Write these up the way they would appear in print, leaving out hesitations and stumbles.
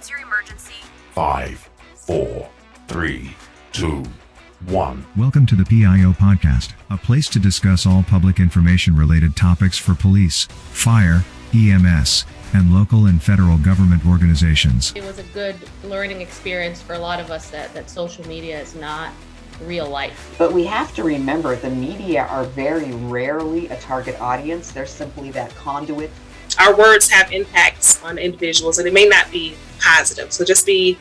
What's your emergency? 5, 4, 3, 2, 1. Welcome to the PIO Podcast, a place to discuss all public information-related topics for police, fire, EMS, and local and federal government organizations. It was a good learning experience for a lot of us that social media is not real life. But we have to remember the media are very rarely a target audience. They're simply that conduit. Our words have impacts on individuals, and it may not be positive. So just being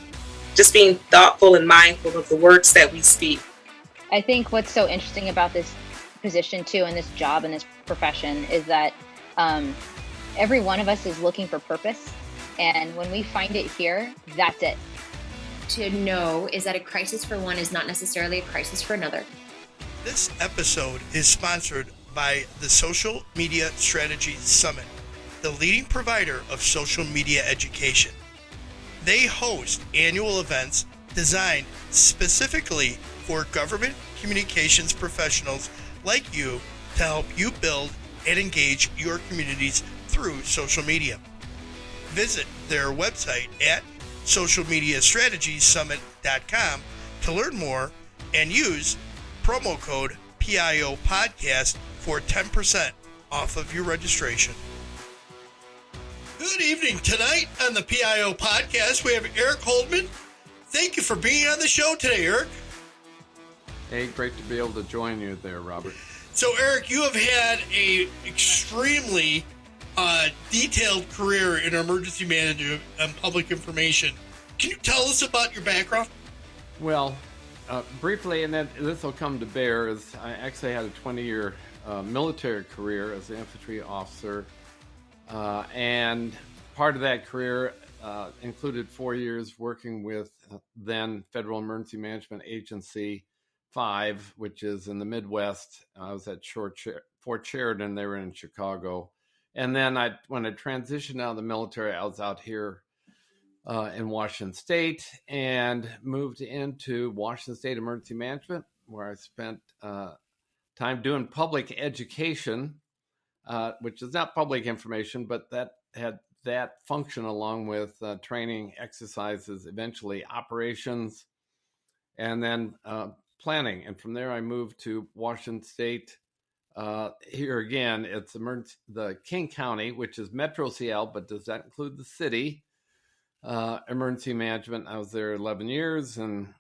thoughtful and mindful of the words that we speak. I think what's so interesting about this position too, and this job and this profession, is that every one of us is looking for purpose. And when we find it here, that's it. To know is that a crisis for one is not necessarily a crisis for another. This episode is sponsored by the Social Media Strategy Summit, the leading provider of social media education. They host annual events designed specifically for government communications professionals like you to help you build and engage your communities through social media. Visit their website at socialmediastrategysummit.com to learn more and use promo code PIO Podcast for 10% off of your registration. Good evening. Tonight on the PIO Podcast, we have Eric Holdeman. Thank you for being on the show today, Eric. Hey, great to be able to join you there, Robert. So, Eric, you have had a extremely detailed career in emergency management and public information. Can you tell us about your background? Well, briefly, and then this will come to bear, is I actually had a 20-year military career as an infantry officer, and part of that career included 4 years working with then Federal Emergency Management Agency 5, which is in the Midwest. I was at Fort Sheridan. They were in Chicago. And then when I transitioned out of the military, I was out here in Washington State and moved into Washington State Emergency Management, where I spent time doing public education, which is not public information, but that had that function along with training, exercises, eventually operations, and then planning. And from there, I moved to Washington State. Here again, it's the King County, which is Metro Seattle, but does that include the city? Emergency management. I was there 11 years and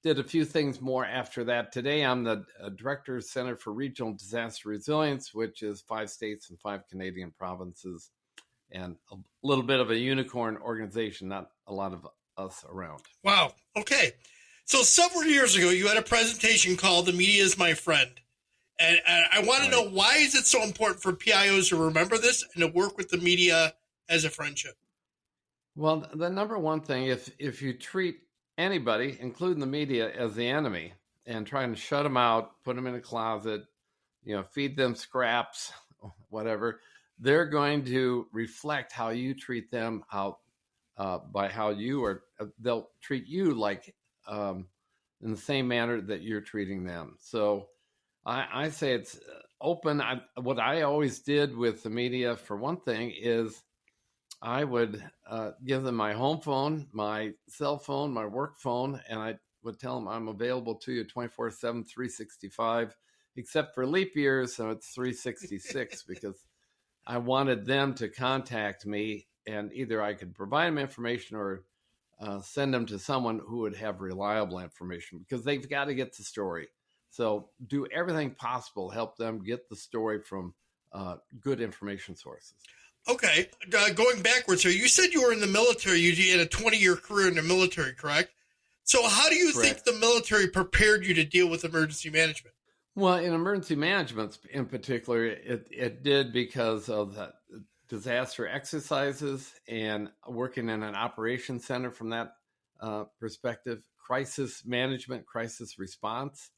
did a few things more after that. Today, I'm the Director of Center for Regional Disaster Resilience, which is 5 states and 5 Canadian provinces, and a little bit of a unicorn organization, not a lot of us around. Wow. Okay. So several years ago, you had a presentation called The Media is My Friend. And I want to know, why is it so important for PIOs to remember this and to work with the media as a friendship? Well, the number one thing, if you treat anybody, including the media, as the enemy and trying to shut them out, put them in a closet, feed them scraps, whatever, they're going to reflect how you treat them out by how you are. They'll treat you like in the same manner that you're treating them. So I say it's open. What I always did with the media, for one thing, is I would give them my home phone, my cell phone, my work phone, and I would tell them I'm available to you 24/7, 365, except for leap years, so it's 366, because I wanted them to contact me, and either I could provide them information or send them to someone who would have reliable information, because they've got to get the story. So do everything possible to help them get the story from good information sources. Okay. Going backwards here, you said you were in the military. You had a 20-year career in the military, correct? So how do you think the military prepared you to deal with emergency management? Well, in emergency management in particular, it did, because of the disaster exercises and working in an operations center from that perspective, crisis management, crisis response,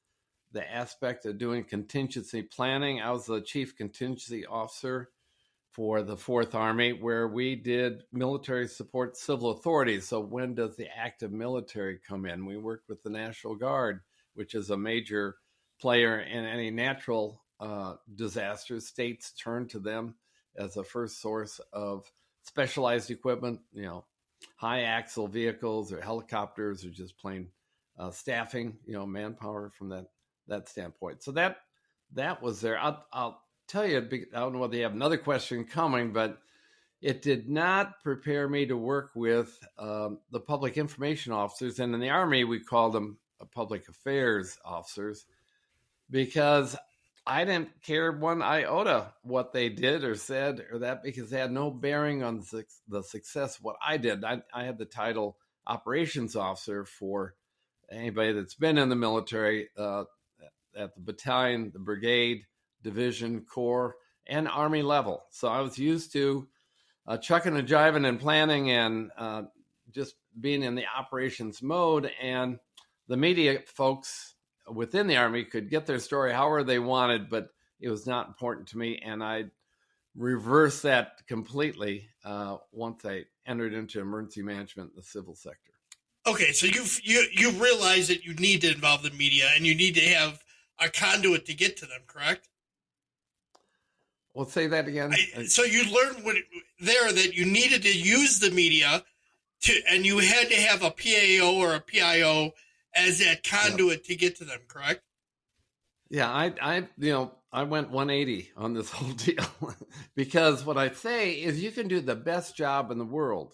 the aspect of doing contingency planning. I was the chief contingency officer for the 4th Army, where we did military support civil authorities. So when does the active military come in? We worked with the National Guard, which is a major player in any natural disasters. States turn to them as a first source of specialized equipment, high axle vehicles or helicopters or just plain staffing, manpower from that standpoint. So that was there. I'll tell you, I don't know whether you have another question coming, but it did not prepare me to work with the public information officers. And in the Army, we called them public affairs officers, because I didn't care one iota what they did or said or that, because they had no bearing on the success of what I did. I had the title operations officer for anybody that's been in the military, at the battalion, the brigade, division, corps, and Army level. So I was used to chucking and jiving and planning and just being in the operations mode. And the media folks within the Army could get their story however they wanted, but it was not important to me. And I reversed that completely once I entered into emergency management in the civil sector. Okay, so you realize that you need to involve the media and you need to have a conduit to get to them, correct? Well, say that again. So you learned that you needed to use the media and you had to have a PAO or a PIO as that conduit to get to them, correct? Yeah, I went 180 on this whole deal because what I say is you can do the best job in the world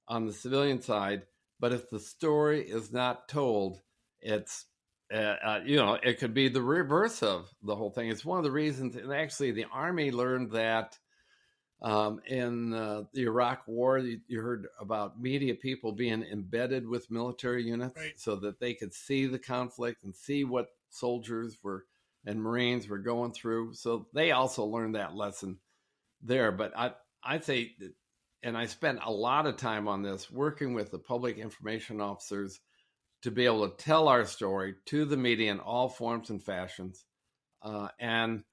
on the civilian side, but if the story is not told, it's it could be the reverse of the whole thing. It's one of the reasons, and actually the Army learned that in the Iraq War, you heard about media people being embedded with military units, right, so that they could see the conflict and see what soldiers and Marines were going through. So they also learned that lesson there. But I say, and I spent a lot of time on this, working with the public information officers to be able to tell our story to the media in all forms and fashions. And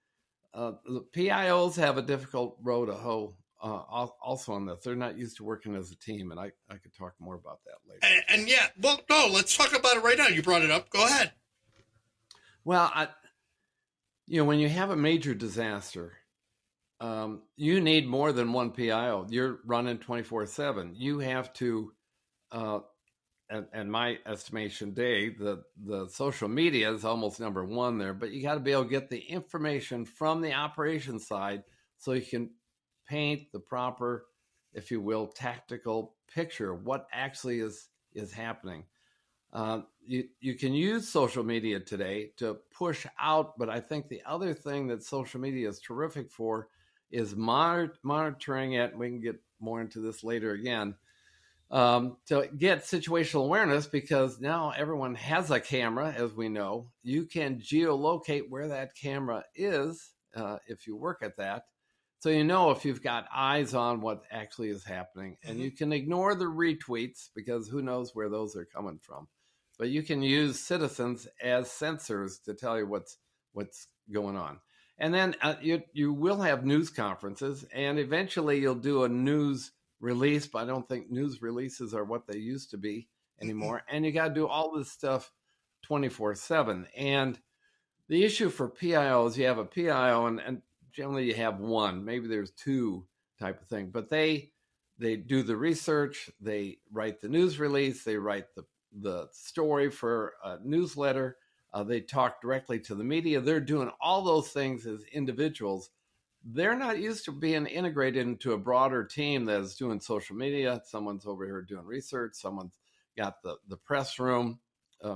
the PIOs have a difficult row to hoe also on this. They're not used to working as a team, and I could talk more about that later. And yeah, well, no, let's talk about it right now. You brought it up. Go ahead. Well, when you have a major disaster, you need more than one PIO. You're running 24/7. You have to, and my estimation, Dave, the social media is almost number one there, but you got to be able to get the information from the operations side so you can paint the proper, if you will, tactical picture of what actually is happening. You can use social media today to push out, but I think the other thing that social media is terrific for is monitoring it. We can get more into this later again, to get situational awareness, because now everyone has a camera, as we know. You can geolocate where that camera is if you work at that. So you know if you've got eyes on what actually is happening, and you can ignore the retweets because who knows where those are coming from. But you can use citizens as sensors to tell you what's going on. And then you will have news conferences, and eventually you'll do a news release, but I don't think news releases are what they used to be anymore. And you got to do all this stuff 24/7. And the issue for PIOs, you have a PIO, and generally you have one, maybe there's two type of thing, but they do the research, they write the news release, they write the story for a newsletter, they talk directly to the media. They're doing all those things as individuals. They're not used to being integrated into a broader team that is doing social media. Someone's over here doing research. Someone's got the press room,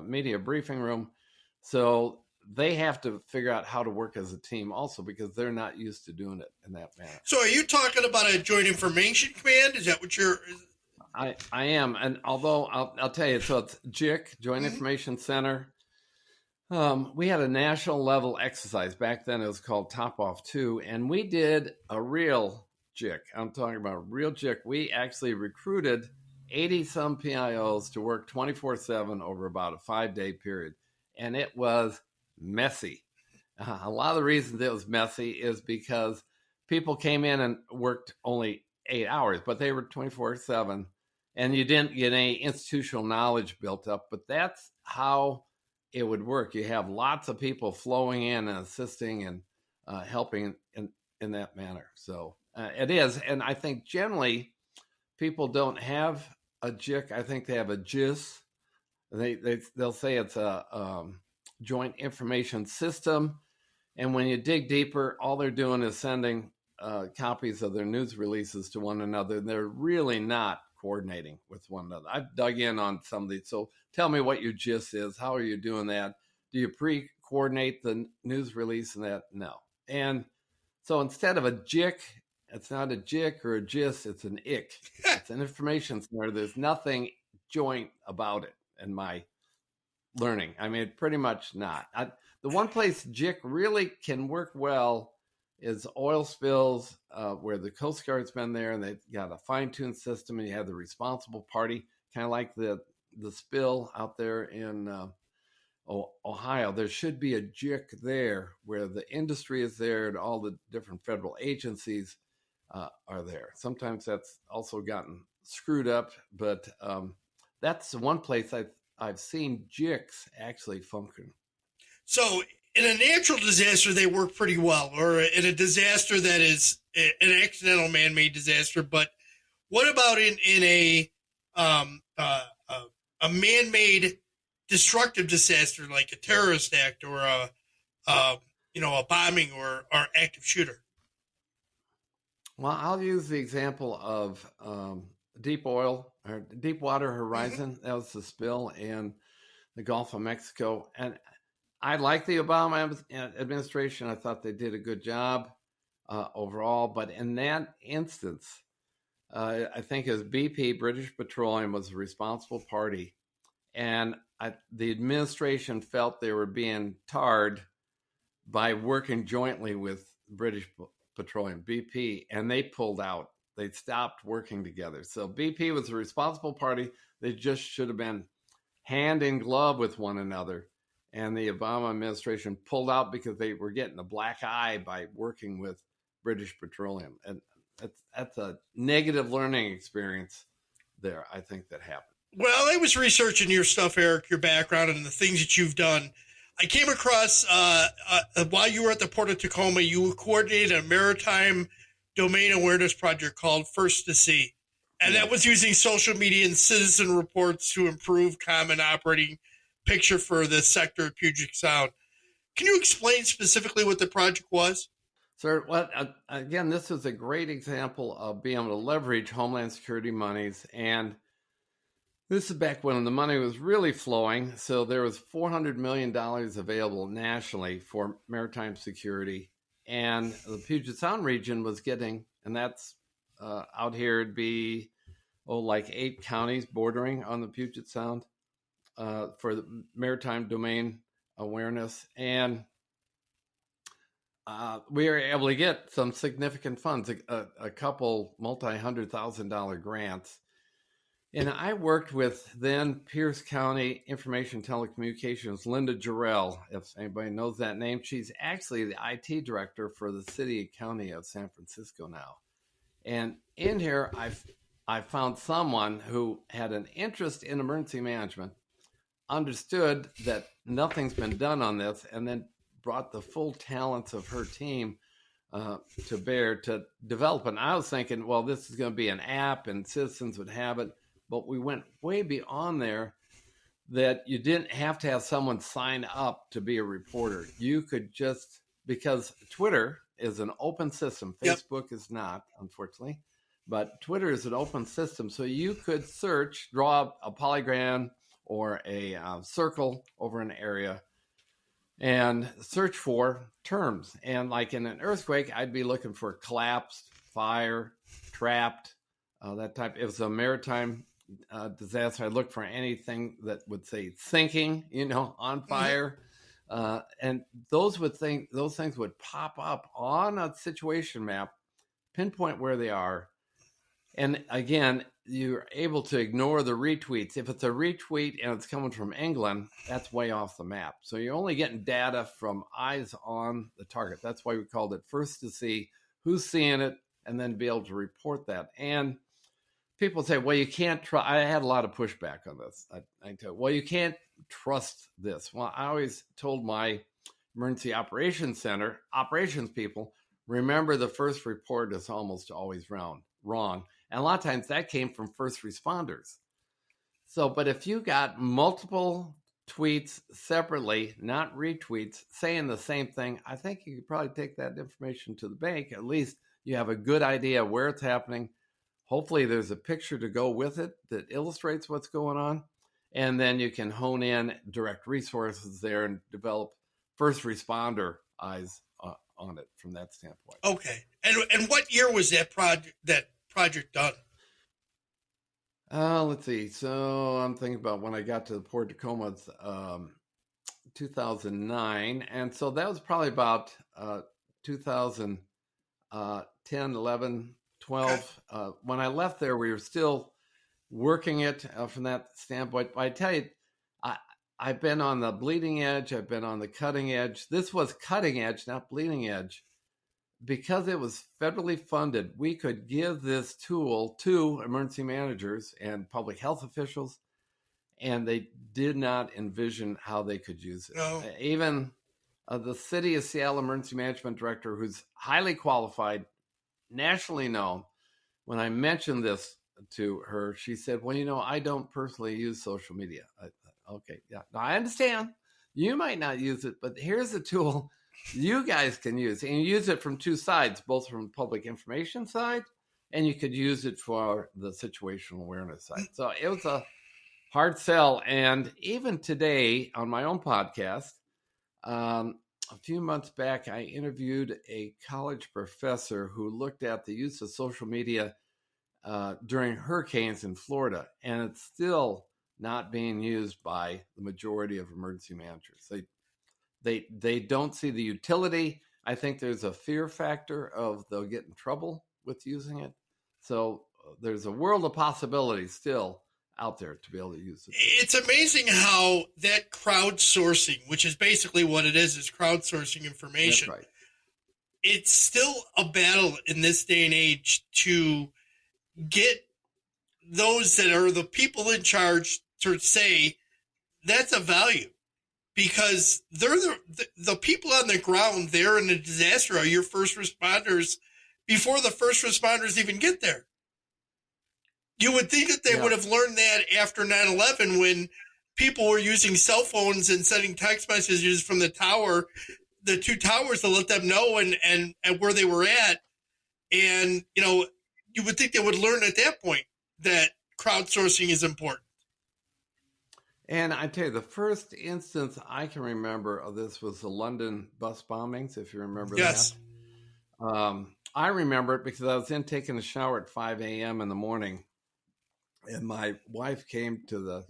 media briefing room. So they have to figure out how to work as a team also, because they're not used to doing it in that manner. So are you talking about a joint information command? Is that what you're... I am. And although I'll tell you, so it's JIC, Joint Information Center. We had a national level exercise. Back then it was called Top Off 2, and we did a real JIC. I'm talking about a real JIC. We actually recruited 80 some PIOs to work 24/7 over about a 5-day period. And it was messy. A lot of the reasons it was messy is because people came in and worked only 8 hours, but they were 24/7, and you didn't get any institutional knowledge built up. But that's how it would work. You have lots of people flowing in and assisting and helping in that manner. So it is. And I think generally people don't have a JIC. I think they have a JIS. They'll say it's a joint information system. And when you dig deeper, all they're doing is sending copies of their news releases to one another. They're really not coordinating with one another. I've dug in on some of these. So tell me what your GIS is. How are you doing that? Do you pre-coordinate the news release and that? No. And so instead of a JIC, it's not a JIC or a JIS, it's an IC. It's an information center. There's nothing joint about it in my learning. I mean, pretty much not. The one place JIC really can work well is oil spills, where the Coast Guard's been there and they've got a fine-tuned system, and you have the responsible party, kind of like the spill out there in Ohio. There should be a JIC there where the industry is there and all the different federal agencies are there. Sometimes that's also gotten screwed up, but that's the one place I've seen JICs actually function. So in a natural disaster, they work pretty well, or in a disaster that is an accidental man-made disaster. But what about in a man-made destructive disaster like a terrorist act or a bombing or active shooter? Well, I'll use the example of Deepwater Horizon. Mm-hmm. That was the spill in the Gulf of Mexico. And I like the Obama administration. I thought they did a good job overall. But in that instance, I think it was BP, British Petroleum, was the responsible party. And the administration felt they were being tarred by working jointly with British Petroleum, BP, and they pulled out. They stopped working together. So BP was the responsible party. They just should have been hand in glove with one another. And the Obama administration pulled out because they were getting a black eye by working with British Petroleum. And that's a negative learning experience there, I think, that happened. Well, I was researching your stuff, Eric, your background and the things that you've done. I came across, while you were at the Port of Tacoma, you coordinated a maritime domain awareness project called First to Sea. And that was using social media and citizen reports to improve common operating picture for the sector of Puget Sound. Can you explain specifically what the project was? Sir, well, again, this is a great example of being able to leverage Homeland Security monies. And this is back when the money was really flowing. So there was $400 million available nationally for maritime security. And the Puget Sound region was getting, and that's out here, it'd be, like 8 counties bordering on the Puget Sound for the maritime domain awareness. And we were able to get some significant funds, a couple multi-$100,000 grants. And I worked with then Pierce County Information Telecommunications, Linda Jarrell, if anybody knows that name. She's actually the IT director for the city and county of San Francisco now. And in here, I found someone who had an interest in emergency management, understood that nothing's been done on this, and then brought the full talents of her team to bear to develop. And I was thinking, well, this is going to be an app and citizens would have it. But we went way beyond there, that you didn't have to have someone sign up to be a reporter. You could just, because Twitter is an open system. Facebook is not, unfortunately. But Twitter is an open system. So you could search, draw a polygon or a circle over an area and search for terms. And like in an earthquake, I'd be looking for collapsed, fire, trapped, that type. If it was a maritime disaster, I'd look for anything that would say sinking, on fire. And those things would pop up on a situation map, pinpoint where they are. And again, you're able to ignore the retweets. If it's a retweet and it's coming from England, that's way off the map. So you're only getting data from eyes on the target. That's why we called it First to See who's seeing it, and then be able to report that. And people say, well, you can't trust. I had a lot of pushback on this. I tell you, well, you can't trust this. Well, I always told my emergency operations center, operations people, remember the first report is almost always wrong. And a lot of times that came from first responders. So, but if you got multiple tweets separately, not retweets, saying the same thing, I think you could probably take that information to the bank. At least you have a good idea where it's happening. Hopefully there's a picture to go with it that illustrates what's going on. And then you can hone in direct resources there and develop first responder eyes on it from that standpoint. Okay. And what year was that project done? Let's see. So I'm thinking about when I got to the Port Tacoma, 2009. And so that was probably about 2010, 11, 12. Okay. When I left there, we were still working it from that standpoint. But I tell you, I've been on the bleeding edge. I've been on the cutting edge. This was cutting edge, not bleeding edge. Because it was federally funded, we could give this tool to emergency managers and public health officials, and they did not envision how they could use it. No. Even the City of Seattle emergency management director, who's highly qualified, nationally known, when I mentioned this to her, she said, well, I don't personally use social media. Okay, yeah. Now, I understand. You might not use it, but here's a tool you guys can use. And you use it from two sides, both from public information side, and you could use it for the situational awareness side. So it was a hard sell. And even today on my own podcast, a few months back, I interviewed a college professor who looked at the use of social media during hurricanes in Florida, and it's still not being used by the majority of emergency managers. They don't see the utility. I think there's a fear factor of they'll get in trouble with using it. So there's a world of possibilities still out there to be able to use it. It's amazing how that crowdsourcing, which is basically what it is crowdsourcing information. That's right. It's still a battle in this day and age to get those that are the people in charge to say that's a value, because they're the people on the ground there in a disaster are your first responders before the first responders even get there. You would think that they would have learned that after 9/11, when people were using cell phones and sending text messages from the tower, the two towers, to let them know and where they were at. And, you would think they would learn at that point that crowdsourcing is important. And I tell you, the first instance I can remember of this was the London bus bombings, if you remember yes. that. I remember it because I was taking a shower at 5 a.m. in the morning, and my wife came to the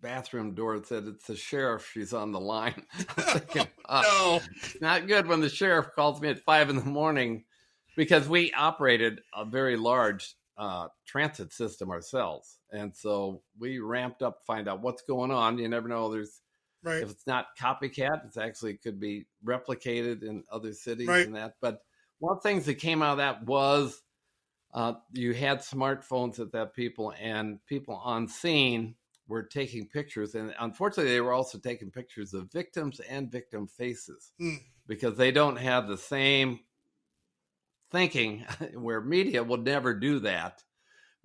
bathroom door and said, "It's the sheriff. She's on the line." I'm thinking, no. It's not good when the sheriff calls me at 5 in the morning, because we operated a very large transit system ourselves. And so we ramped up to find out what's going on. You never know. If it's not copycat, it's actually could be replicated in other cities and that. But one of the things that came out of that was you had smartphones that people on scene were taking pictures. And unfortunately, they were also taking pictures of victims and victim faces because they don't have the same thinking where media will never do that.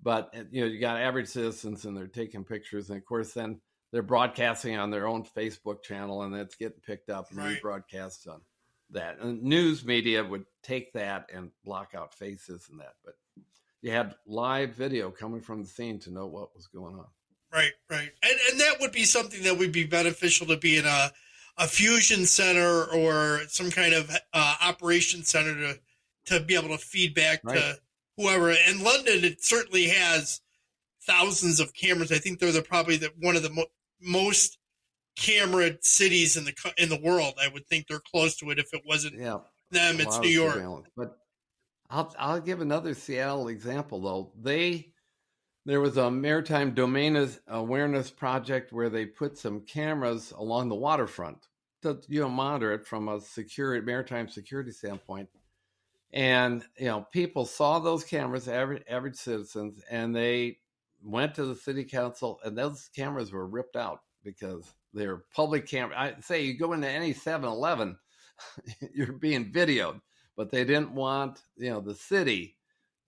But, you got average citizens and they're taking pictures. And of course, then they're broadcasting on their own Facebook channel, and it's getting picked up and rebroadcast on that. And news media would take that and block out faces and that. But you had live video coming from the scene to know what was going on. Right. And that would be something that would be beneficial to be in a fusion center or some kind of operation center to be able to feed back to whoever. In London, it certainly has thousands of cameras. I think they're probably one of the most camera cities in the world. I would think they're close to it. If it wasn't them, it's New York. Surveillance. But I'll give another Seattle example, though. There was a maritime domain awareness project where they put some cameras along the waterfront to monitor it from a maritime security standpoint. And people saw those cameras, average citizens, and they went to the city council, and those cameras were ripped out because they're public camera. I say you go into any 7-Eleven, you're being videoed, but they didn't want the city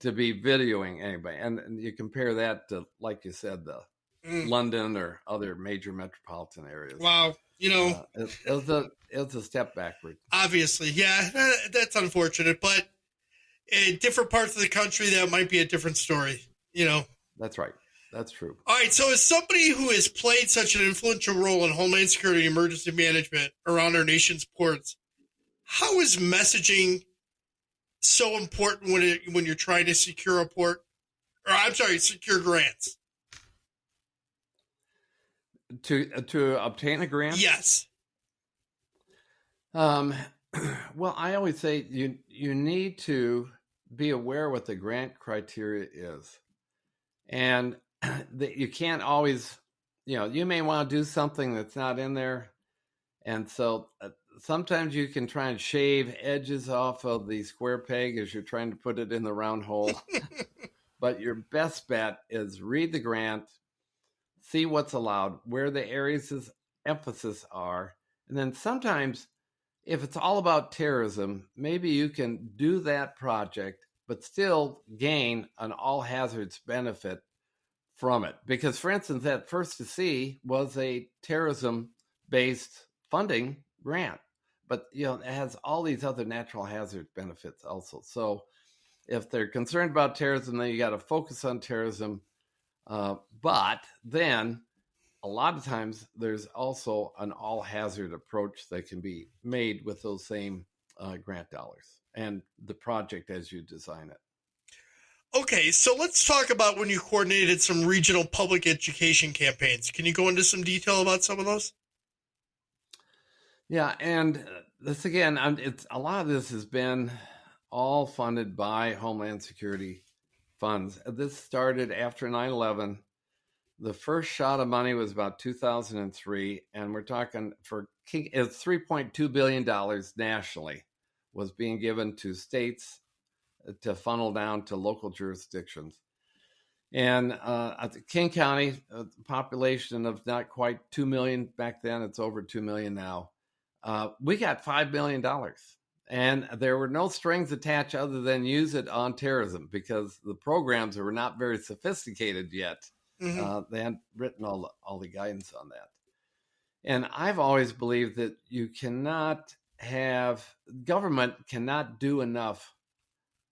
to be videoing anybody. And you compare that to, like you said, the London or other major metropolitan areas. Wow. It was a step backward. Obviously, yeah, that's unfortunate, but in different parts of the country, that might be a different story, That's right. That's true. All right, so as somebody who has played such an influential role in Homeland Security and emergency management around our nation's ports, how is messaging so important when you're trying to secure a port? Or I'm sorry, secure grants. To obtain a grant? Yes. Well, I always say you need to be aware what the grant criteria is, and you can't always, you may want to do something that's not in there, and so sometimes you can try and shave edges off of the square peg as you're trying to put it in the round hole. But your best bet is read the grant, see what's allowed, where the areas of emphasis are, and then sometimes if it's all about terrorism, maybe you can do that project, but still gain an all hazards benefit from it. Because, for instance, that First to Sea was a terrorism based funding grant, but it has all these other natural hazard benefits also. So if they're concerned about terrorism, then you got to focus on terrorism. But then a lot of times there's also an all hazard approach that can be made with those same grant dollars and the project as you design it. Okay, so let's talk about when you coordinated some regional public education campaigns. Can you go into some detail about some of those? Yeah, and this again, it's a lot of this has been all funded by Homeland Security funds. This started after 9/11. The first shot of money was about 2003, and we're talking it's $3.2 billion nationally was being given to states to funnel down to local jurisdictions. And King County, a population of not quite 2 million back then, it's over 2 million now. We got $5 million. And there were no strings attached other than use it on terrorism because the programs were not very sophisticated yet. They hadn't written all the guidance on that. And I've always believed that government cannot do enough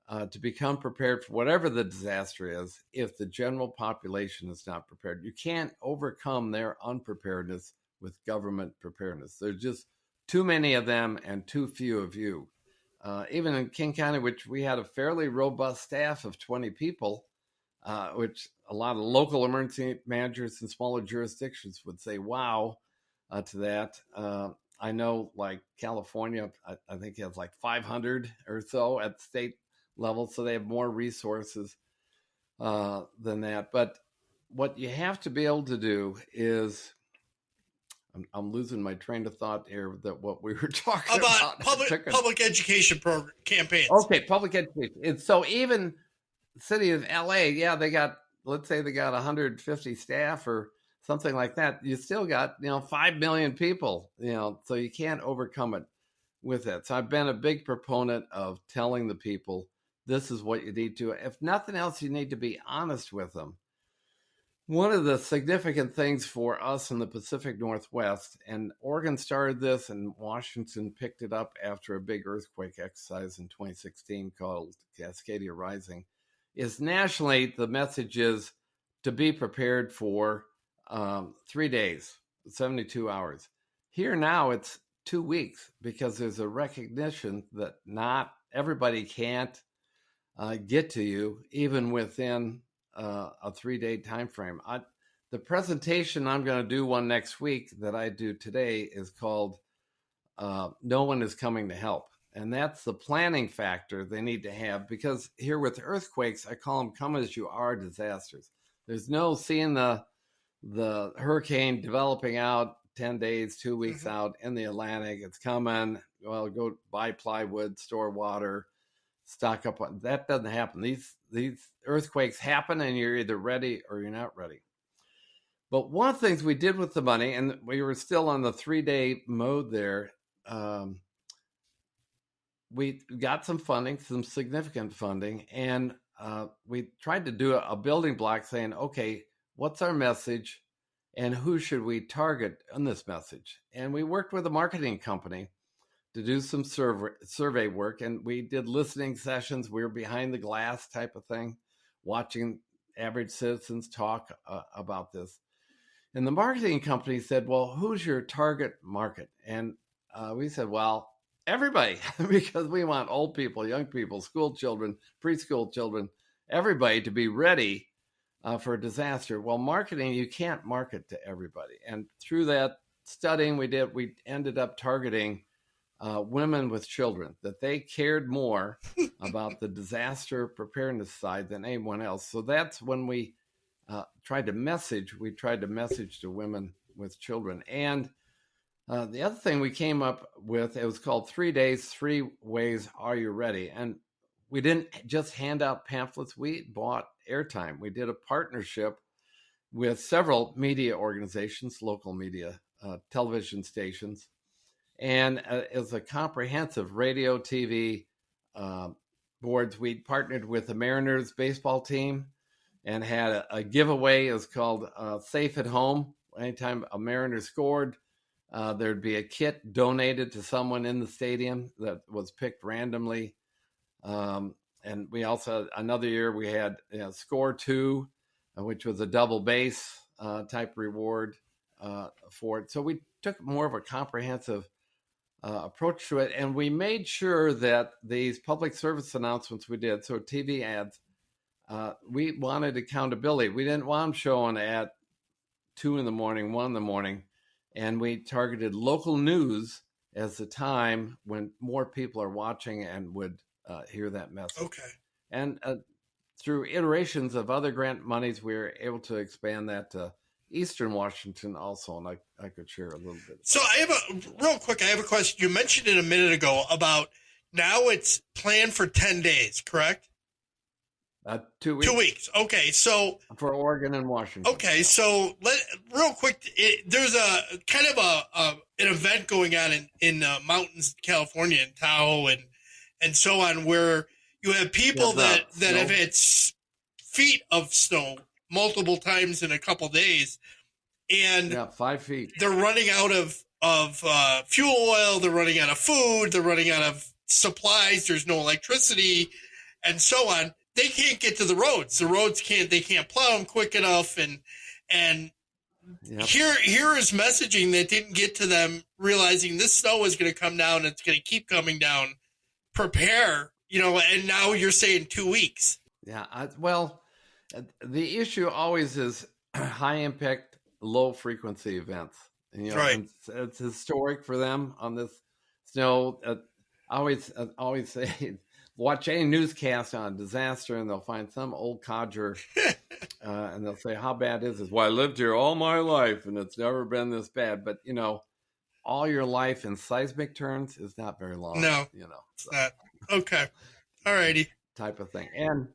to become prepared for whatever the disaster is if the general population is not prepared. You can't overcome their unpreparedness with government preparedness. There's just too many of them and too few of you. Even in King County, which we had a fairly robust staff of 20 people, which a lot of local emergency managers in smaller jurisdictions would say, wow, to that. I know like California, I think it has like 500 or so at state level, so they have more resources than that. But what you have to be able to do is, I'm losing my train of thought here that what we were talking about. Public education program campaigns. Okay, public education. And so even city of LA, let's say they got 150 staff or something like that. You still got, 5 million people, so you can't overcome it with that. So I've been a big proponent of telling the people, this is what you need to, if nothing else, you need to be honest with them. One of the significant things for us in the Pacific Northwest, and Oregon started this and Washington picked it up after a big earthquake exercise in 2016 called Cascadia Rising, is nationally the message is to be prepared for 3 days, 72 hours. Here now it's 2 weeks because there's a recognition that not everybody can't get to you even within a 3-day time frame. The presentation I'm going to do one next week that I do today is called No One is Coming to Help. And that's the planning factor they need to have, because here with earthquakes, I call them come as you are disasters. There's no seeing the hurricane developing out 10 days, 2 weeks out in the Atlantic. It's coming. Well, go buy plywood, store water, stock up on that. Doesn't happen. These earthquakes happen and you're either ready or you're not ready. But one of the things we did with the money, and we were still on the 3-day mode there, we got some funding, some significant funding, and we tried to do a building block saying, okay, what's our message and who should we target on this message? And we worked with a marketing company to do some survey work, and we did listening sessions. We were behind the glass type of thing, watching average citizens talk about this. And the marketing company said, well, who's your target market? And we said, well, everybody, because we want old people, young people, school children, preschool children, everybody to be ready for a disaster. Well, marketing, you can't market to everybody. And through that studying we ended up targeting women with children, that they cared more about the disaster preparedness side than anyone else. So that's when we tried to message to women with children. And the other thing we came up with, it was called 3 Days, 3 Ways, Are You Ready? And we didn't just hand out pamphlets, we bought airtime. We did a partnership with several media organizations, local media, television stations, and as a comprehensive radio, TV boards. We partnered with the Mariners baseball team and had a giveaway. It was called Safe at Home. Anytime a Mariner scored, there'd be a kit donated to someone in the stadium that was picked randomly. And we also, another year, we had Score 2, which was a double base type reward for it. So we took more of a comprehensive approach to it. And we made sure that these public service announcements we did, so TV ads, we wanted accountability. We didn't want them showing at 2 in the morning, 1 in the morning. And we targeted local news as the time when more people are watching and would hear that message. Okay. And through iterations of other grant monies, we were able to expand that to Eastern Washington also, and I could share a little bit. So I have a question. You mentioned it a minute ago about now it's planned for 10 days, correct? 2 weeks. 2 weeks. Okay, so for Oregon and Washington. Okay, yeah. So real quick, there's a kind of an event going on in mountains, California, in Tahoe, and so on, where you have people that have had feet of snow multiple times in a couple days, and 5 feet. They're running out of fuel oil. They're running out of food. They're running out of supplies. There's no electricity, and so on. They can't get to the roads. The roads they can't plow them quick enough. And here is messaging that didn't get to them, realizing this snow is going to come down. It's going to keep coming down. Prepare, and now you're saying 2 weeks. Yeah. The issue always is high impact, low frequency events. Right. It's historic for them on this snow. I always say, watch any newscast on a disaster, and they'll find some old codger, and they'll say, "How bad is this?" Well, I lived here all my life, and it's never been this bad. But all your life in seismic terms is not very long. No, it's not. Okay, all righty. Type of thing, and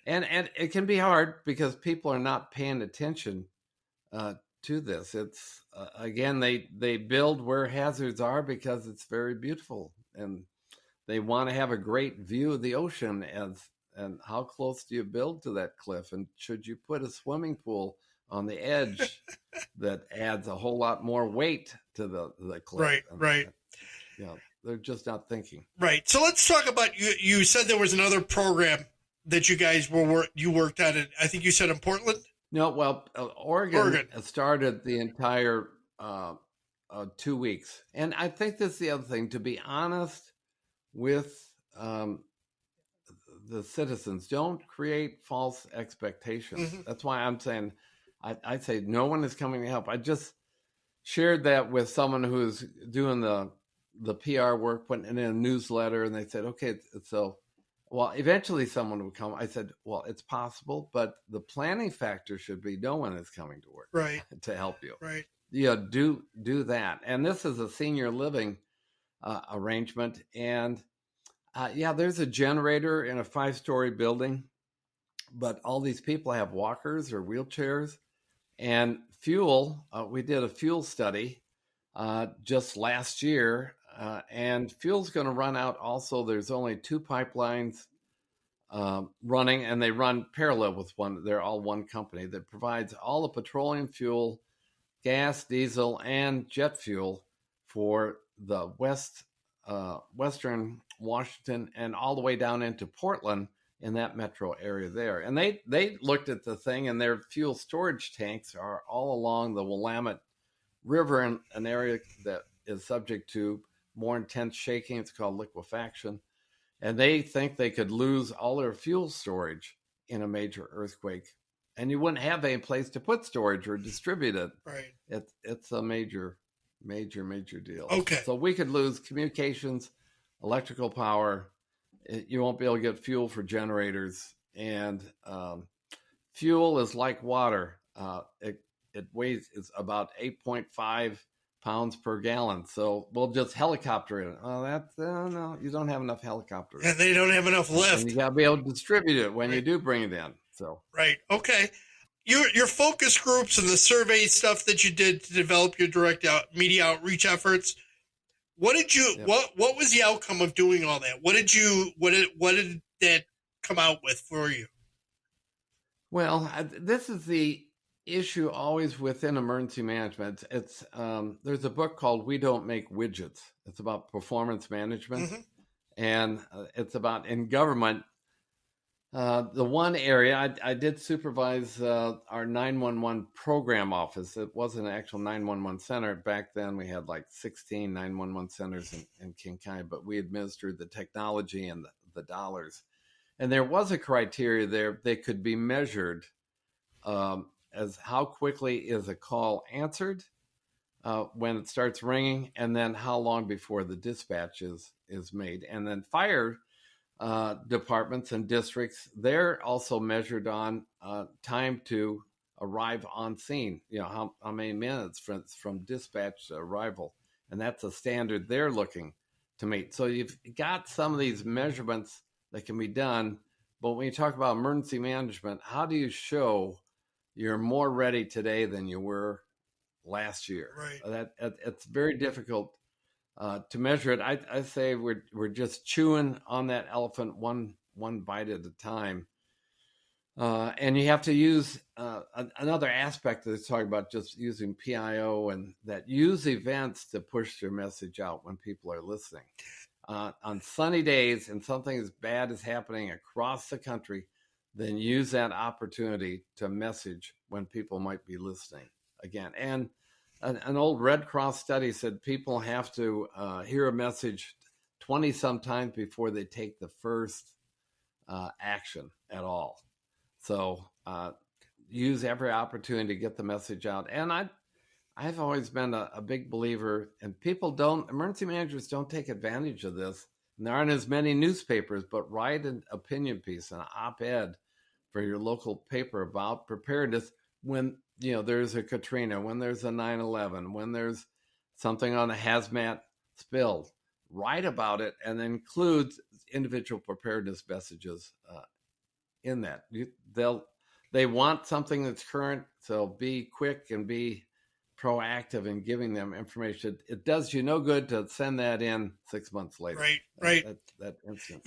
it can be hard because people are not paying attention to this. It's again, they build where hazards are because it's very beautiful, and they want to have a great view of the ocean. And how close do you build to that cliff? And should you put a swimming pool on the edge that adds a whole lot more weight to the cliff? Right. They're just not thinking. Right. So let's talk about you said there was another program that you guys worked on it. I think you said in Portland? No, well, Oregon started the entire 2 weeks. And I think that's the other thing, to be honest with the citizens, don't create false expectations. Mm-hmm. That's why I'm saying, I say no one is coming to help. I just shared that with someone who's doing the PR work, putting it in a newsletter, and they said, okay, so, well, eventually someone would come. I said, well, it's possible, but the planning factor should be no one is coming to work to help you. Right. Do that. And this is a senior living arrangement. And there's a generator in a 5-story building, but all these people have walkers or wheelchairs. And fuel, we did a fuel study just last year, and fuel's going to run out also. There's only 2 pipelines running, and they run parallel with one. They're all one company that provides all the petroleum fuel, gas, diesel, and jet fuel for the western Washington and all the way down into Portland in that metro area there. And they looked at the thing, and their fuel storage tanks are all along the Willamette River in an area that is subject to more intense shaking. It's called liquefaction. And they think they could lose all their fuel storage in a major earthquake. And you wouldn't have any place to put storage or distribute it. Right. It's a major deal. Okay. So we could lose communications, electrical power. You won't be able to get fuel for generators. And fuel is like water. It weighs is about 8.5 pounds per gallon. So we'll just helicopter it. Oh, no, you don't have enough helicopters. And they don't have enough lift. And you got to be able to distribute it when you do bring it in. So right. Okay. Your focus groups and the survey stuff that you did to develop your direct media outreach efforts. What did you? Yep. What was the outcome of doing all that? What did that come out with for you? Well, this is the issue always within emergency management. It's there's a book called "We Don't Make Widgets." It's about performance management, and it's about in government. The one area I did supervise our 911 program office. It wasn't an actual 911 center. Back then we had like 16 911 centers in King County, but we administered the technology and the dollars. And there was a criteria there. They could be measured as how quickly is a call answered when it starts ringing, and then how long before the dispatch is made. And then fire departments and districts, they're also measured on time to arrive on scene. You know, how many minutes from dispatch to arrival. And that's a standard they're looking to meet. So you've got some of these measurements that can be done. But when you talk about emergency management, how do you show you're more ready today than you were last year? Right. It's very difficult to measure it. I say we're just chewing on that elephant one bite at a time. And you have to use another aspect of this, talking about just using PIO, and that use events to push your message out when people are listening. On sunny days and something as bad is happening across the country, then use that opportunity to message when people might be listening again. And an old Red Cross study said people have to hear a message 20 sometimes before they take the first action at all. So use every opportunity to get the message out. And I've always been a big believer, and emergency managers don't take advantage of this. And there aren't as many newspapers, but write an opinion piece, an op-ed for your local paper about preparedness when, there's a Katrina, when there's a 9/11, when there's something on a hazmat spill. Write about it and include individual preparedness messages in that. They want something that's current, so be quick and be proactive in giving them information. It does you no good to send that in 6 months later. Right. That instance.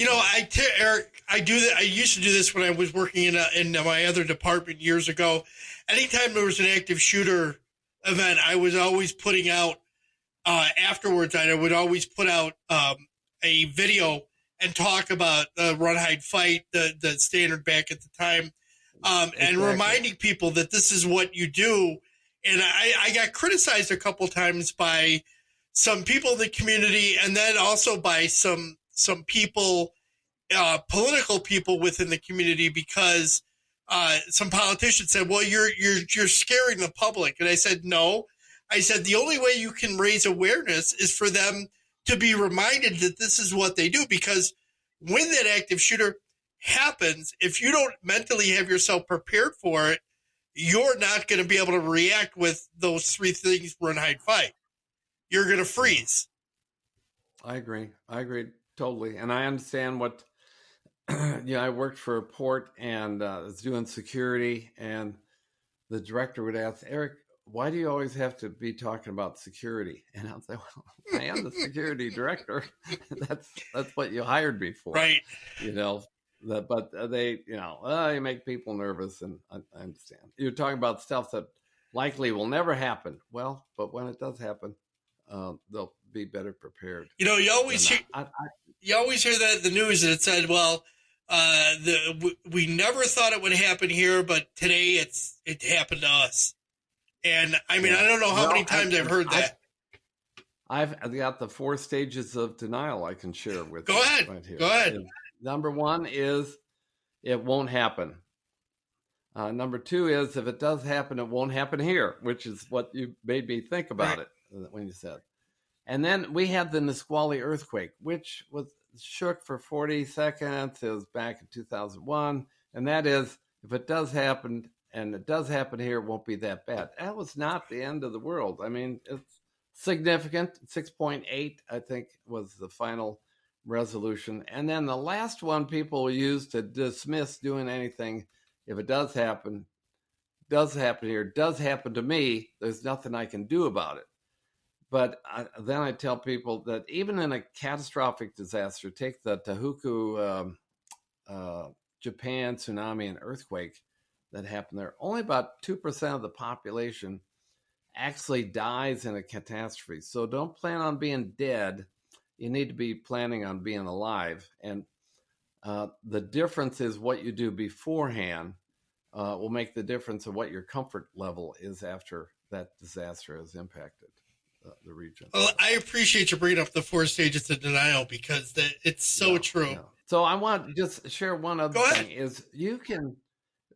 Eric, I do that. I used to do this when I was working in my other department years ago. Anytime there was an active shooter event, I was always putting out afterwards. I would always put out a video and talk about the run, hide, fight, the standard back at the time, and reminding people that this is what you do. And I got criticized a couple times by some people in the community, and then also by some people, political people within the community, because some politicians said, "Well, you're scaring the public." And I said, "No." I said the only way you can raise awareness is for them to be reminded that this is what they do, because when that active shooter happens, if you don't mentally have yourself prepared for it, you're not going to be able to react with those three things: run, hide, fight. You're going to freeze. I agree totally. And I understand what, I worked for a port and was doing security, and the director would ask, "Eric, why do you always have to be talking about security?" And I'll say, "Well, I am the security director. That's what you hired me for." Right. But they, you make people nervous, and I understand. You're talking about stuff that likely will never happen. Well, but when it does happen, they'll be better prepared. You always hear that in the news, and it said, "Well, we never thought it would happen here, but today it happened to us." And I mean, I don't know how many times I've heard that. I've got the 4 stages of denial I can share with you. Go ahead. Right here. Go ahead. Number 1 is it won't happen. Number 2 is if it does happen, it won't happen here, which is what you made me think about it when you said. And then we had the Nisqually earthquake, which was shook for 40 seconds. It was back in 2001. And that is, if it does happen, and it does happen here, it won't be that bad. That was not the end of the world. I mean, it's significant. 6.8, I think, was the final resolution. And then the last one people will use to dismiss doing anything, if it does happen here, does happen to me, there's nothing I can do about it. But then I tell people that even in a catastrophic disaster, take the Tohoku, Japan tsunami and earthquake that happened there, only about 2% of the population actually dies in a catastrophe. So don't plan on being dead. You need to be planning on being alive. And the difference is what you do beforehand will make the difference of what your comfort level is after that disaster has impacted the region. Well, I appreciate you bringing up the 4 stages of denial because it's so true. Yeah. So I want to just share one other thing is you can,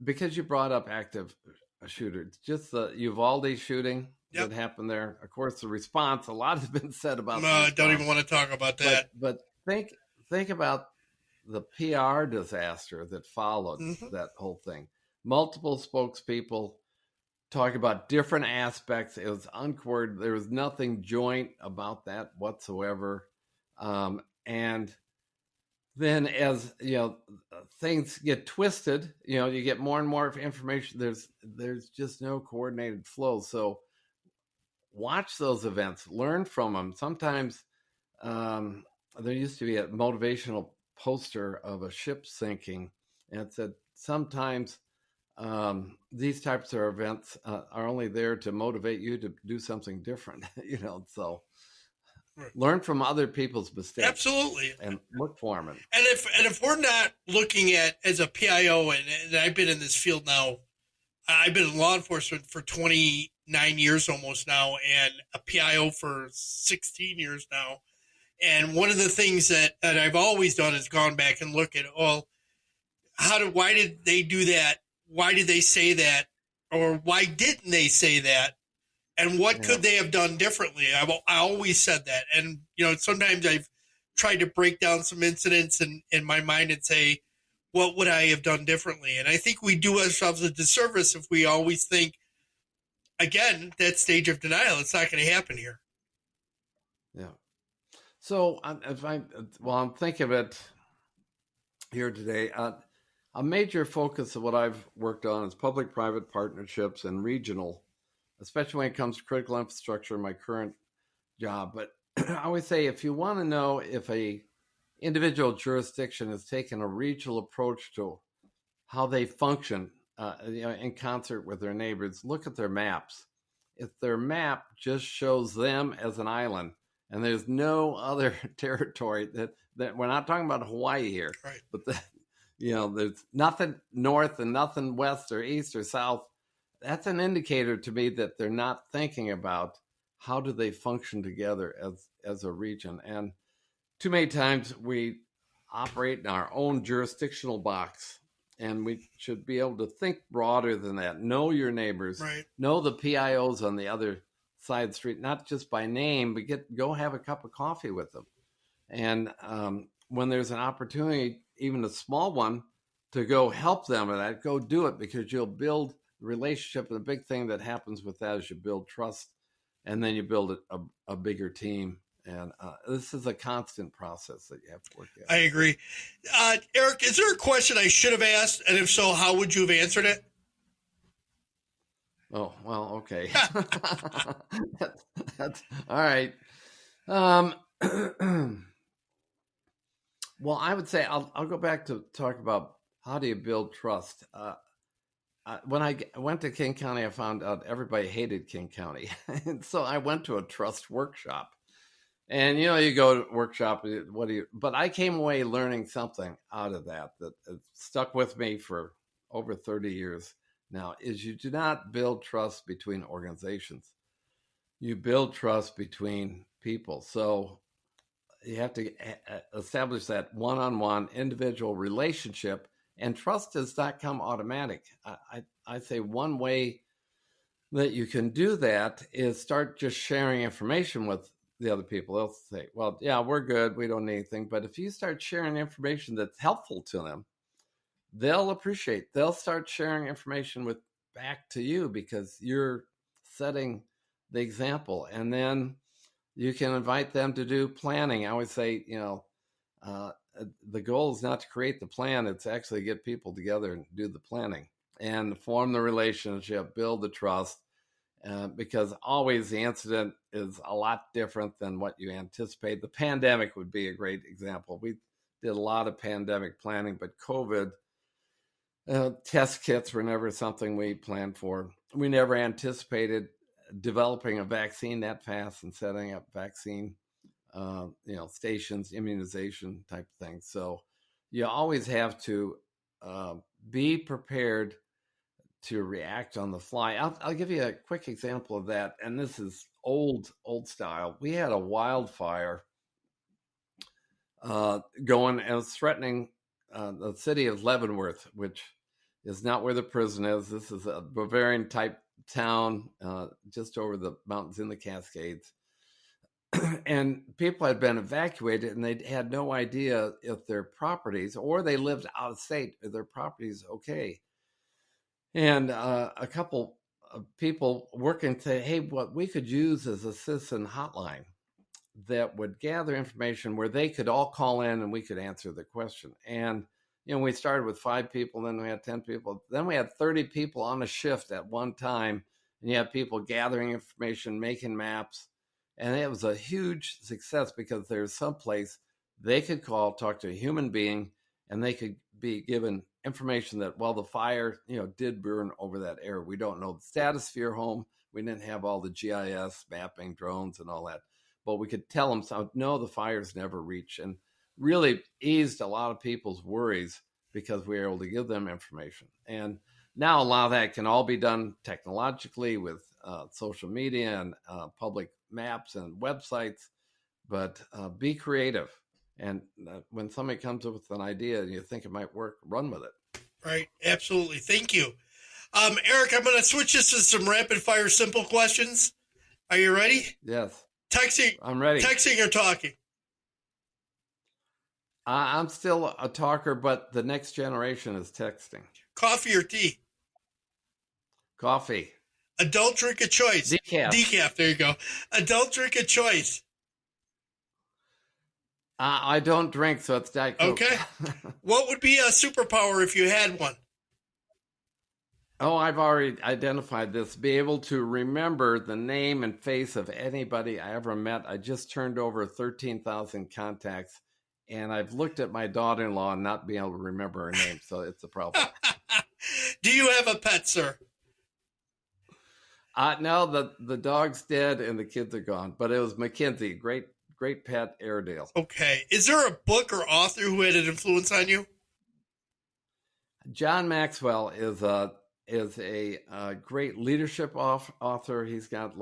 because you brought up active shooters, just the Uvalde shooting that happened there. Of course, the response, a lot has been said about that. I don't even want to talk about that. But think about the PR disaster that followed that whole thing. Multiple spokespeople talking about different aspects. It was uncoordinated. There was nothing joint about that whatsoever. And then as things get twisted, you get more and more information. There's just no coordinated flow. So watch those events, learn from them. Sometimes there used to be a motivational poster of a ship sinking, and it said sometimes these types of events are only there to motivate you to do something different. So learn from other people's mistakes. Absolutely. And look for them. And if we're not looking at, as a PIO, and I've been in this field now, I've been in law enforcement for 29 years almost now, and a PIO for 16 years now. And one of the things that I've always done is gone back and look at, why did they do that? Why did they say that? Or why didn't they say that? And what could they have done differently? I always said that. And, sometimes I've tried to break down some incidents in my mind and say, what would I have done differently? And I think we do ourselves a disservice if we always think, again, that stage of denial, it's not going to happen here. Yeah. So I'm thinking of it here today. A major focus of what I've worked on is public-private partnerships and regional, especially when it comes to critical infrastructure in my current job. But I always say, if you want to know if a individual jurisdiction has taken a regional approach to how they function in concert with their neighbors, look at their maps. If their map just shows them as an island and there's no other territory, that we're not talking about Hawaii here, right? But there's nothing north and nothing west or east or south. That's an indicator to me that they're not thinking about how do they function together as a region. And too many times we operate in our own jurisdictional box, and we should be able to think broader than that. Know your neighbors, right? Know the PIOs on the other side of the street, not just by name, but go have a cup of coffee with them. And when there's an opportunity, even a small one, to go help them with that, go do it, because you'll build relationship. And the big thing that happens with that is you build trust, and then you build a bigger team. And this is a constant process that you have to work at. I agree. Eric, is there a question I should have asked? And if so, how would you have answered it? Oh, well, okay. that's all right. Well, I would say I'll go back to talk about how do you build trust. When I went to King County, I found out everybody hated King County, and so I went to a trust workshop. And you go to workshop. What do you? But I came away learning something out of that stuck with me for over 30 years now. Is you do not build trust between organizations. You build trust between people. So you have to establish that one-on-one individual relationship, and trust does not come automatic. I say one way that you can do that is start just sharing information with the other people. They'll say, well, yeah, we're good, we don't need anything. But if you start sharing information that's helpful to them, they'll start sharing information with back to you because you're setting the example. And then you can invite them to do planning. I always say, the goal is not to create the plan, it's actually get people together and do the planning and form the relationship, build the trust, because always the incident is a lot different than what you anticipate. The pandemic would be a great example. We did a lot of pandemic planning, but COVID, test kits were never something we planned for. We never anticipated developing a vaccine that fast and setting up vaccine stations, immunization type things. So you always have to be prepared to react on the fly. I'll give you a quick example of that. And this is old style. We had a wildfire going and was threatening the city of Leavenworth, which is not where the prison is. This is a Bavarian type town just over the mountains in the Cascades. And people had been evacuated and they had no idea if their properties, or they lived out of state, if their properties okay. And a couple of people working say, hey, what we could use is a citizen hotline that would gather information where they could all call in and we could answer the question. And, we started with 5 people, then we had 10 people, then we had 30 people on a shift at one time. And you have people gathering information, making maps. And it was a huge success because there's some place they could call, talk to a human being, and they could be given information that, well, the fire, did burn over that area. We don't know the status of your home. We didn't have all the GIS mapping, drones, and all that. But we could tell them, so, no, the fires never reached, and really eased a lot of people's worries because we were able to give them information. And now a lot of that can all be done technologically with social media and public maps and websites, but be creative. And when somebody comes up with an idea and you think it might work, run with it. Right. Absolutely. Thank you. Eric, I'm going to switch this to some rapid fire simple questions. Are you ready? Yes. Texting. I'm ready. Texting or talking? I'm still a talker, but the next generation is texting. Coffee or tea? Coffee. Adult drink of choice? Decaf. Decaf, there you go. Adult drink of choice? I don't drink, so it's Diet Coke. Okay. What would be a superpower if you had one? Oh, I've already identified this. Be able to remember the name and face of anybody I ever met. I just turned over 13,000 contacts, and I've looked at my daughter-in-law and not being able to remember her name, so it's a problem. Do you have a pet, sir? No, the dog's dead and the kids are gone, but it was Mackenzie, great pet, Airedale. Okay. Is there a book or author who had an influence on you? John Maxwell is a great leadership author. He's got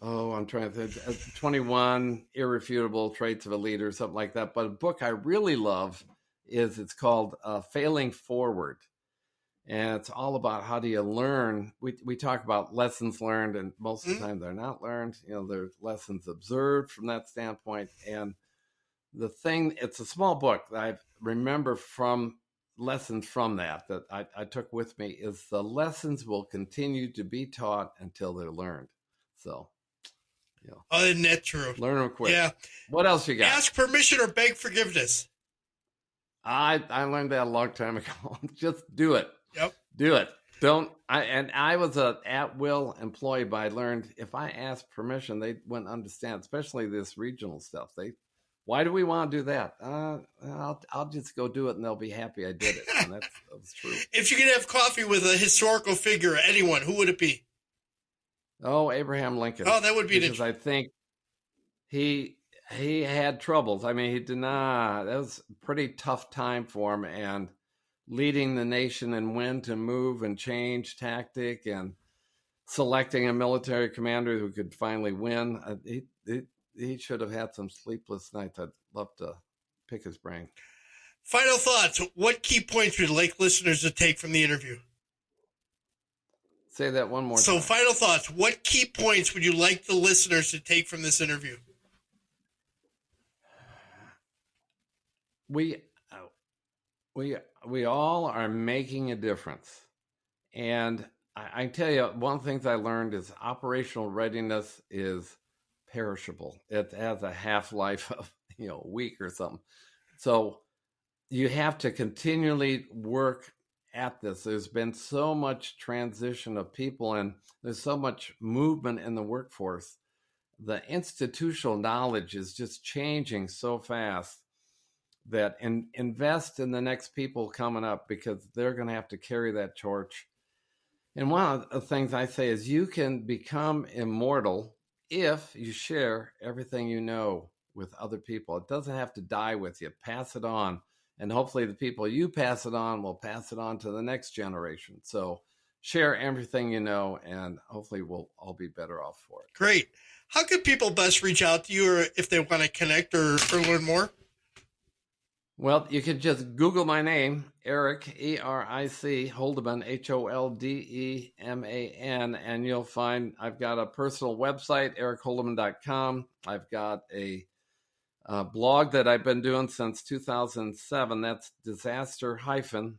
I'm trying to think, 21 irrefutable traits of a leader, something like that. But a book I really love it's called Failing Forward. And it's all about how do you learn. We talk about lessons learned, and most of the time they're not learned. There's lessons observed from that standpoint. And it's a small book that I remember from lessons from that I took with me is the lessons will continue to be taught until they're learned. So, Oh, isn't that true? Learn them quick. Yeah. What else you got? Ask permission or beg forgiveness? I learned that a long time ago. Just do it. Yep. Do it. I was a at-will employee, but I learned if I asked permission, they wouldn't understand, especially this regional stuff. They why do we want to do that? I'll just go do it, and they'll be happy I did it. And that's true. If you could have coffee with a historical figure, anyone, who would it be? Oh, Abraham Lincoln. Oh, that would be because I think he had troubles. I mean, that was a pretty tough time for him, and leading the nation and when to move and change tactic and selecting a military commander who could finally win. He should have had some sleepless nights. I'd love to pick his brain. Final thoughts. What key points would you like listeners to take from the interview? Say that one more time. So, final thoughts. What key points would you like the listeners to take from this interview? We all are making a difference. And I tell you, one of the things I learned is operational readiness is perishable. It has a half-life of, a week or something. So you have to continually work at this. There's been so much transition of people, and there's so much movement in the workforce. The institutional knowledge is just changing so fast that invest in the next people coming up, because they're going to have to carry that torch. And one of the things I say is you can become immortal if you share everything you know with other people. It doesn't have to die with you. Pass it on. And hopefully the people you pass it on will pass it on to the next generation. So share everything you know, and hopefully we'll all be better off for it. Great. How can people best reach out to you, or if they want to connect or learn more? Well, you can just Google my name, Eric, E-R-I-C, Holdeman, Holdeman, and you'll find I've got a personal website, ericholdeman.com. I've got a blog that I've been doing since 2007. That's disaster-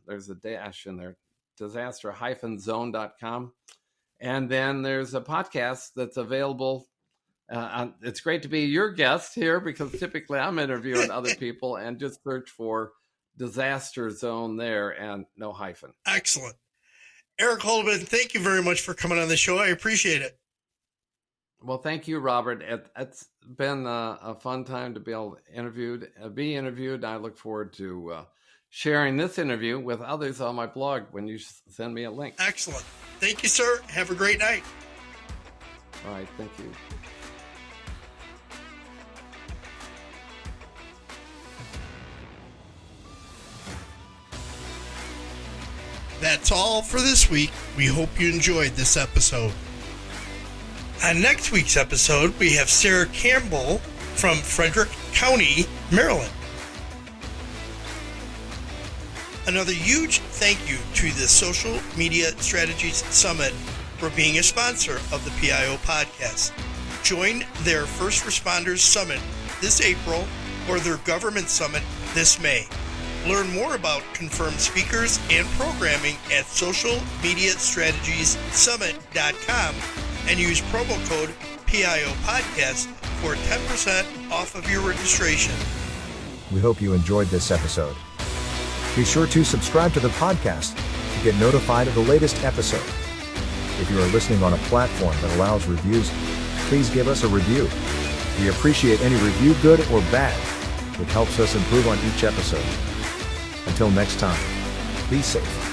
there's a dash in there, disaster-zone.com. And then there's a podcast that's available. It's great to be your guest here, because typically I'm interviewing other people, and just search for Disaster Zone there and no hyphen. Excellent. Eric Holdeman, thank you very much for coming on the show. I appreciate it. Well, thank you, Robert. It's been a fun time to be able to be interviewed. I look forward to sharing this interview with others on my blog when you send me a link. Excellent. Thank you, sir. Have a great night. All right. Thank you. That's all for this week. We hope you enjoyed this episode. On next week's episode, we have Sarah Campbell from Frederick County, Maryland. Another huge thank you to the Social Media Strategies Summit for being a sponsor of the PIO podcast. Join their First Responders Summit this April, or their Government Summit this May. Learn more about confirmed speakers and programming at socialmediastrategiessummit.com and use promo code PIO Podcast for 10% off of your registration. We hope you enjoyed this episode. Be sure to subscribe to the podcast to get notified of the latest episode. If you are listening on a platform that allows reviews, please give us a review. We appreciate any review, good or bad. It helps us improve on each episode. Until next time, be safe.